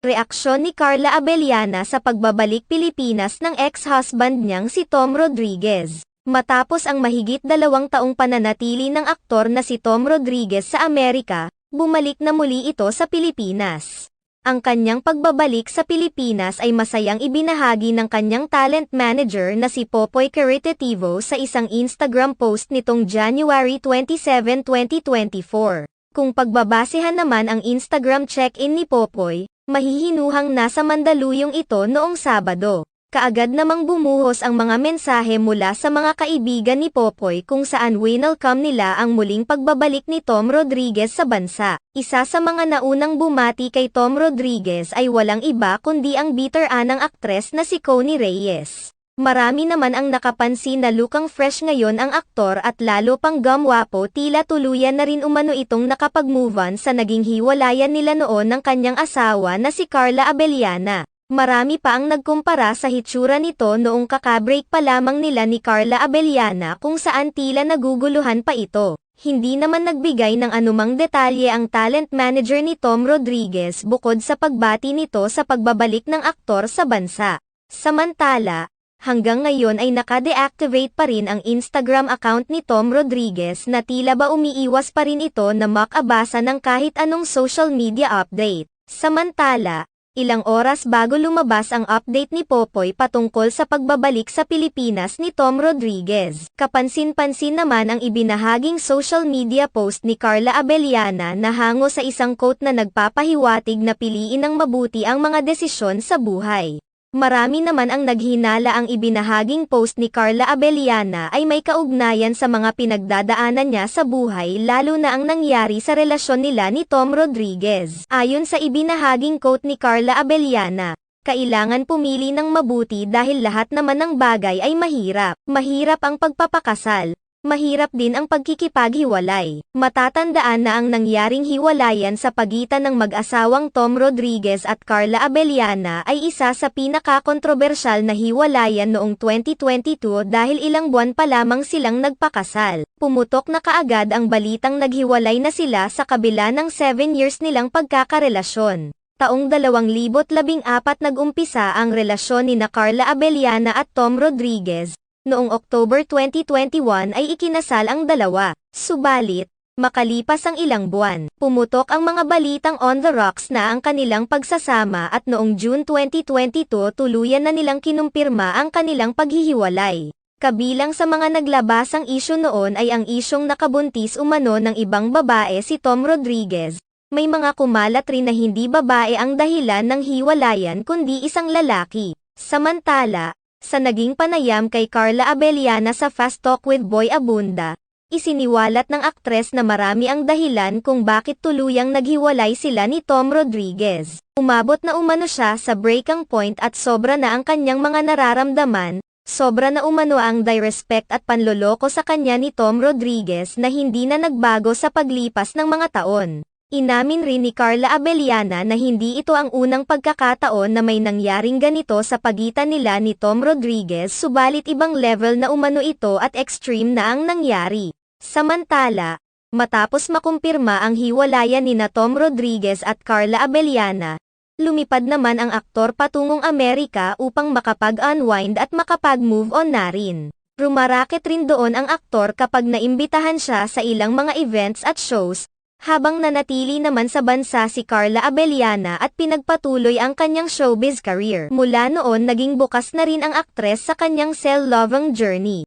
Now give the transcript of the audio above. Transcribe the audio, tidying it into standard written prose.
Reaksyon ni Carla Abellana sa pagbabalik Pilipinas ng ex-husband niyang si Tom Rodriguez. Matapos ang mahigit 2 taong pananatili ng aktor na si Tom Rodriguez sa Amerika, bumalik na muli ito sa Pilipinas. Ang kanyang pagbabalik sa Pilipinas ay masayang ibinahagi ng kanyang talent manager na si Popoy Caritativo sa isang Instagram post nitong January 27, 2024. Kung pagbabasehan naman ang Instagram check-in ni Popoy, mahihinuhang nasa Mandaluyong ito noong Sabado. Kaagad namang bumuhos ang mga mensahe mula sa mga kaibigan ni Popoy kung saan winelcome nila ang muling pagbabalik ni Tom Rodriguez sa bansa. Isa sa mga naunang bumati kay Tom Rodriguez ay walang iba kundi ang bitter-anang aktres na si Connie Reyes. Marami naman ang nakapansin na lukang fresh ngayon ang aktor at lalo pang gumwapo, tila tuluyan na rin umano itong nakapag-move on sa naging hiwalayan nila noon ng kanyang asawa na si Carla Abellana. Marami pa ang nagkumpara sa hitsura nito noong kakabreak pa lamang nila ni Carla Abellana kung saan tila naguguluhan pa ito. Hindi naman nagbigay ng anumang detalye ang talent manager ni Tom Rodriguez bukod sa pagbati nito sa pagbabalik ng aktor sa bansa. Samantala, hanggang ngayon ay naka-deactivate pa rin ang Instagram account ni Tom Rodriguez na tila ba umiiwas pa rin ito na makabasa ng kahit anong social media update. Samantala, ilang oras bago lumabas ang update ni Popoy patungkol sa pagbabalik sa Pilipinas ni Tom Rodriguez, kapansin-pansin naman ang ibinahaging social media post ni Carla Abellana na hango sa isang quote na nagpapahiwatig na piliin ng mabuti ang mga desisyon sa buhay. Marami naman ang naghinala ang ibinahaging post ni Carla Abellana ay may kaugnayan sa mga pinagdadaanan niya sa buhay, lalo na ang nangyari sa relasyon nila ni Tom Rodriguez. Ayon sa ibinahaging quote ni Carla Abellana, kailangan pumili ng mabuti dahil lahat naman ng bagay ay mahirap. Mahirap ang pagpapakasal. Mahirap din ang pagkikipaghiwalay. Matatandaan na ang nangyaring hiwalayan sa pagitan ng mag-asawang Tom Rodriguez at Carla Abellana ay isa sa pinaka-kontrobersyal na hiwalayan noong 2022 dahil ilang buwan pa lamang silang nagpakasal. Pumutok na kaagad ang balitang naghiwalay na sila sa kabila ng 7 years nilang pagkakarelasyon. Taong 2014 nag-umpisa ang relasyon ni Carla Abellana at Tom Rodriguez. Noong October 2021 ay ikinasal ang dalawa. Subalit, makalipas ang ilang buwan, pumutok ang mga balitang on the rocks na ang kanilang pagsasama at noong June 2022 tuluyan na nilang kinumpirma ang kanilang paghihiwalay. Kabilang sa mga naglabasang isyu noon ay ang isyong nakabuntis umano ng ibang babae si Tom Rodriguez. May mga kumalat rin na hindi babae ang dahilan ng hiwalayan kundi isang lalaki. Samantala, sa naging panayam kay Carla Abellana sa Fast Talk with Boy Abunda, isiniwalat ng aktres na marami ang dahilan kung bakit tuluyang naghiwalay sila ni Tom Rodriguez. Umabot na umano siya sa breaking point at sobra na ang kanyang mga nararamdaman, sobra na umano ang disrespect at panloloko sa kanya ni Tom Rodriguez na hindi na nagbago sa paglipas ng mga taon. Inamin rin ni Carla Abellana na hindi ito ang unang pagkakataon na may nangyaring ganito sa pagitan nila ni Tom Rodriguez, subalit ibang level na umano ito at extreme na ang nangyari. Samantala, matapos makumpirma ang hiwalayan ni Tom Rodriguez at Carla Abellana, lumipad naman ang aktor patungong Amerika upang makapag-unwind at makapag-move on na rin. Rumaraket rin doon ang aktor kapag naimbitahan siya sa ilang mga events at shows, habang nanatili naman sa bansa si Carla Abellana at pinagpatuloy ang kanyang showbiz career. Mula noon naging bukas na rin ang aktres sa kanyang self-loving journey.